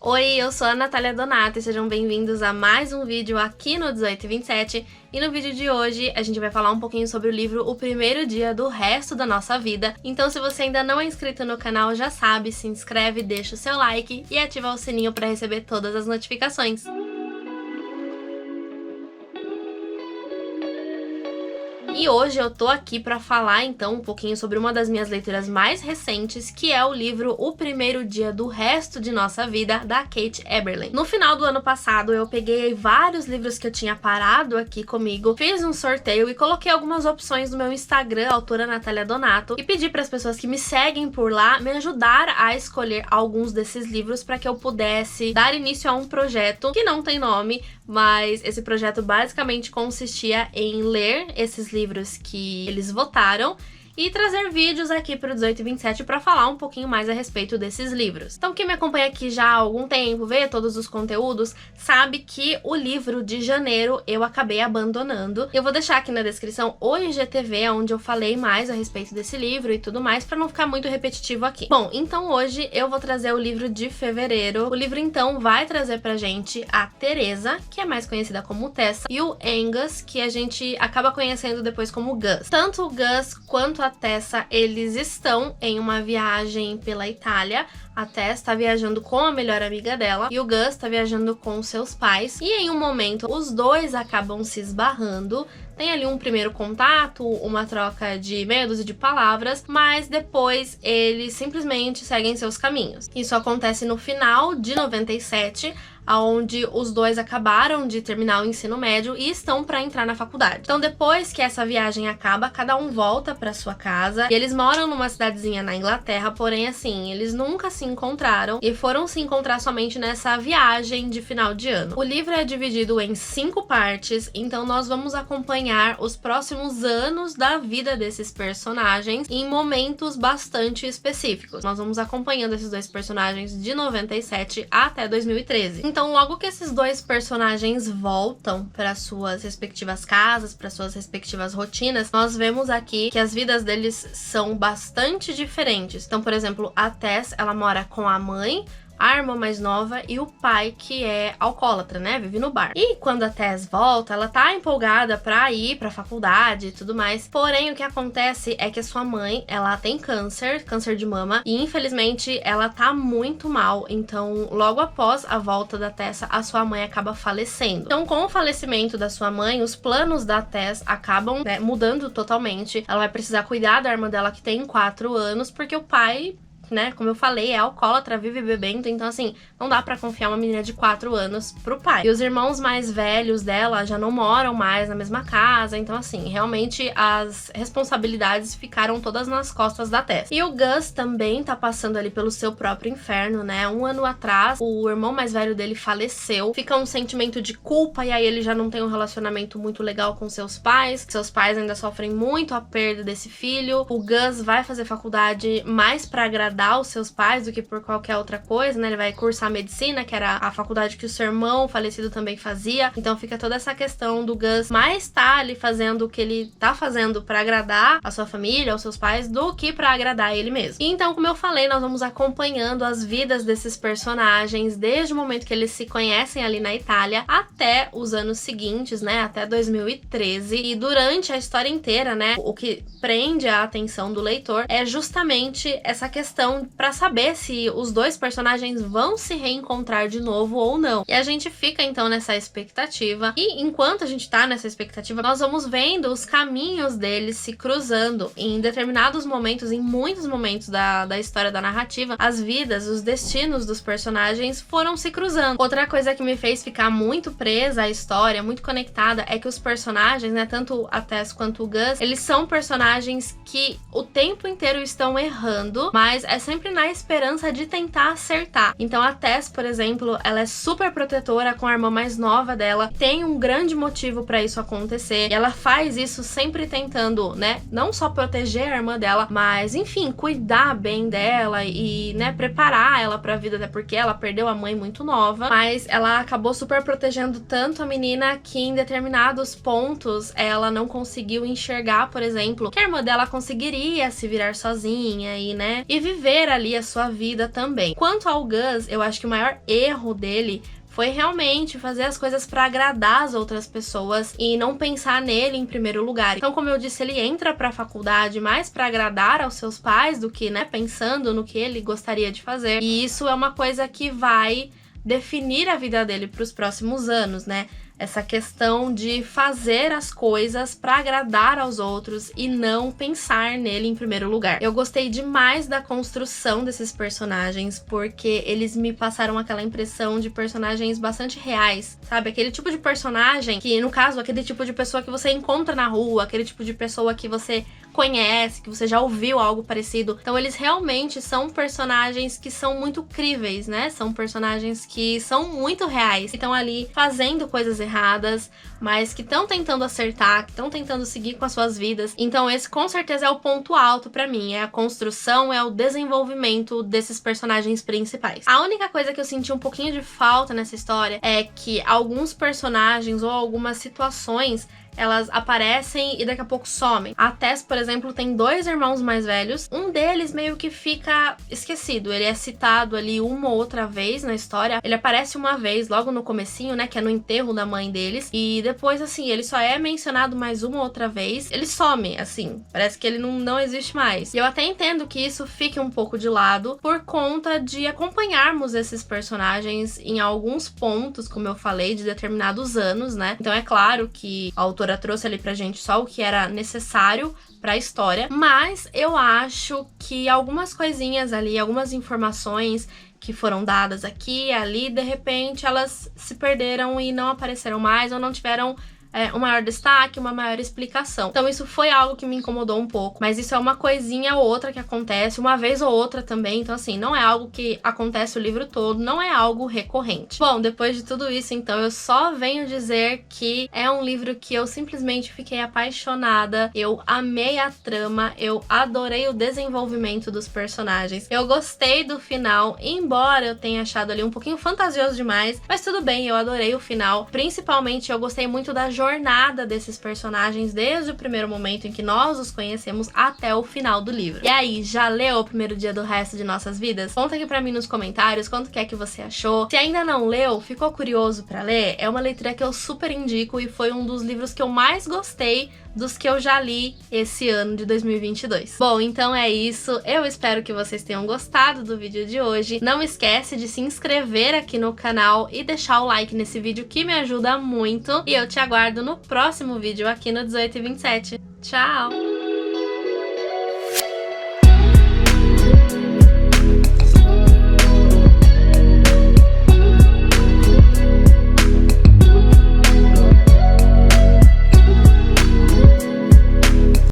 Oi, eu sou a Natália Donato e sejam bem-vindos a mais um vídeo aqui no 1827. E no vídeo de hoje a gente vai falar um pouquinho sobre o livro O Primeiro Dia do Resto da Nossa Vida. Então se você ainda não é inscrito no canal, já sabe, se inscreve, deixa o seu like e ativa o sininho para receber todas as notificações. E hoje eu tô aqui pra falar então um pouquinho sobre uma das minhas leituras mais recentes, que é o livro O Primeiro Dia do Resto de Nossa Vida, da Kate Eberlen. No final do ano passado eu peguei vários livros que eu tinha parado aqui comigo, fiz um sorteio e coloquei algumas opções no meu Instagram, autora Natália Donato, e pedi para as pessoas que me seguem por lá me ajudar a escolher alguns desses livros para que eu pudesse dar início a um projeto que não tem nome, mas esse projeto basicamente consistia em ler esses livros que eles votaram e trazer vídeos aqui para o 1827 para falar um pouquinho mais a respeito desses livros. Então quem me acompanha aqui já há algum tempo, vê todos os conteúdos, sabe que o livro de janeiro eu acabei abandonando. Eu vou deixar aqui na descrição o IGTV, onde eu falei mais a respeito desse livro e tudo mais, para não ficar muito repetitivo aqui. Bom, então hoje eu vou trazer o livro de fevereiro. O livro então vai trazer pra gente a Teresa, que é mais conhecida como Tessa, e o Angus, que a gente acaba conhecendo depois como Gus. Tanto o Gus quanto a Tessa, eles estão em uma viagem pela Itália. A Tess está viajando com a melhor amiga dela e o Gus está viajando com seus pais. E em um momento, os dois acabam se esbarrando. Tem ali um primeiro contato, uma troca de meia dúzia de palavras, mas depois eles simplesmente seguem seus caminhos. Isso acontece no final de 97, onde os dois acabaram de terminar o ensino médio e estão para entrar na faculdade. Então depois que essa viagem acaba, cada um volta para sua casa e eles moram numa cidadezinha na Inglaterra, porém assim, eles nunca se encontraram e foram se encontrar somente nessa viagem de final de ano. O livro é dividido em 5 partes, então nós vamos acompanhar os próximos anos da vida desses personagens em momentos bastante específicos. Nós vamos acompanhando esses dois personagens de 97 até 2013. Então, logo que esses dois personagens voltam para suas respectivas casas, para suas respectivas rotinas, nós vemos aqui que as vidas deles são bastante diferentes. Então, por exemplo, a Tess, ela mora com a mãe, a irmã mais nova e o pai, que é alcoólatra, né? Vive no bar. E quando a Tess volta, ela tá empolgada pra ir pra faculdade e tudo mais. Porém, o que acontece é que a sua mãe, ela tem câncer de mama, e infelizmente ela tá muito mal. Então, logo após a volta da Tessa, a sua mãe acaba falecendo. Então, com o falecimento da sua mãe, os planos da Tess acabam, né, mudando totalmente. Ela vai precisar cuidar da irmã dela, que tem 4 anos, porque o pai, né, como eu falei, é alcoólatra, vive bebendo, então assim, não dá pra confiar uma menina de 4 anos pro pai. E os irmãos mais velhos dela já não moram mais na mesma casa, então assim, realmente as responsabilidades ficaram todas nas costas da Tess. E o Gus também tá passando ali pelo seu próprio inferno, né? Um ano atrás, o irmão mais velho dele faleceu, fica um sentimento de culpa, e aí ele já não tem um relacionamento muito legal com seus pais ainda sofrem muito a perda desse filho. O Gus vai fazer faculdade mais pra agradar os seus pais do que por qualquer outra coisa, né? Ele vai cursar medicina, que era a faculdade que o seu irmão falecido também fazia. Então fica toda essa questão do Gus mais tá ali fazendo o que ele tá fazendo pra agradar a sua família, aos seus pais, do que pra agradar ele mesmo. E então, como eu falei, nós vamos acompanhando as vidas desses personagens desde o momento que eles se conhecem ali na Itália até os anos seguintes, né? Até 2013. E durante a história inteira, né? O que prende a atenção do leitor é justamente essa questão para saber se os dois personagens vão se reencontrar de novo ou não. E a gente fica então nessa expectativa, e enquanto a gente tá nessa expectativa, nós vamos vendo os caminhos deles se cruzando em determinados momentos, em muitos momentos da história da narrativa. As vidas, os destinos dos personagens foram se cruzando. Outra coisa que me fez ficar muito presa à história, muito conectada, é que os personagens, né, tanto a Tess quanto o Gus, eles são personagens que o tempo inteiro estão errando, mas é sempre na esperança de tentar acertar. Então a Tess, por exemplo, ela é super protetora com a irmã mais nova dela, tem um grande motivo pra isso acontecer, e ela faz isso sempre tentando, né, não só proteger a irmã dela, mas, enfim, cuidar bem dela e, né, preparar ela pra vida, até porque ela perdeu a mãe muito nova, mas ela acabou super protegendo tanto a menina que em determinados pontos ela não conseguiu enxergar, por exemplo, que a irmã dela conseguiria se virar sozinha e, né, e viver viver ali a sua vida também. Quanto ao Gus, eu acho que o maior erro dele foi realmente fazer as coisas pra agradar as outras pessoas e não pensar nele em primeiro lugar. Então, como eu disse, ele entra pra faculdade mais pra agradar aos seus pais do que, né, pensando no que ele gostaria de fazer. E isso é uma coisa que vai definir a vida dele pros próximos anos, né? Essa questão de fazer as coisas pra agradar aos outros e não pensar nele em primeiro lugar. Eu gostei demais da construção desses personagens, porque eles me passaram aquela impressão de personagens bastante reais, sabe? Aquele tipo de personagem que, no caso, aquele tipo de pessoa que você encontra na rua, aquele tipo de pessoa que você conhece, que você já ouviu algo parecido. Então eles realmente são personagens que são muito críveis, né? São personagens que são muito reais, que estão ali fazendo coisas erradas, mas que estão tentando acertar, que estão tentando seguir com as suas vidas. Então esse com certeza é o ponto alto pra mim, é a construção, é o desenvolvimento desses personagens principais. A única coisa que eu senti um pouquinho de falta nessa história é que alguns personagens ou algumas situações elas aparecem e daqui a pouco somem. A Tess, por exemplo, tem 2 irmãos mais velhos. Um deles meio que fica esquecido. Ele é citado ali uma ou outra vez na história. Ele aparece uma vez, logo no comecinho, né? Que é no enterro da mãe deles. E depois, assim, ele só é mencionado mais uma ou outra vez. Ele some, assim. Parece que ele não existe mais. E eu até entendo que isso fique um pouco de lado por conta de acompanharmos esses personagens em alguns pontos, como eu falei, de determinados anos, né? Então é claro que a autora trouxe ali pra gente só o que era necessário pra história, mas eu acho que algumas coisinhas ali, algumas informações que foram dadas aqui e ali, de repente elas se perderam e não apareceram mais ou não tiveram um maior destaque, uma maior explicação. Então isso foi algo que me incomodou um pouco, mas isso é uma coisinha ou outra que acontece, uma vez ou outra também, então assim, não é algo que acontece o livro todo, não é algo recorrente. Bom, depois de tudo isso, então, eu só venho dizer que é um livro que eu simplesmente fiquei apaixonada, eu amei a trama, eu adorei o desenvolvimento dos personagens, eu gostei do final, embora eu tenha achado ali um pouquinho fantasioso demais, mas tudo bem, eu adorei o final, principalmente eu gostei muito da jornada desses personagens desde o primeiro momento em que nós os conhecemos até o final do livro. E aí, já leu O Primeiro Dia do Resto de Nossas Vidas? Conta aqui pra mim nos comentários quanto que é que você achou. Se ainda não leu, ficou curioso pra ler, é uma leitura que eu super indico e foi um dos livros que eu mais gostei dos que eu já li esse ano de 2022. Bom, então é isso. Eu espero que vocês tenham gostado do vídeo de hoje. Não esquece de se inscrever aqui no canal e deixar o like nesse vídeo que me ajuda muito. E eu te aguardo no próximo vídeo aqui no 18 e 27. Tchau!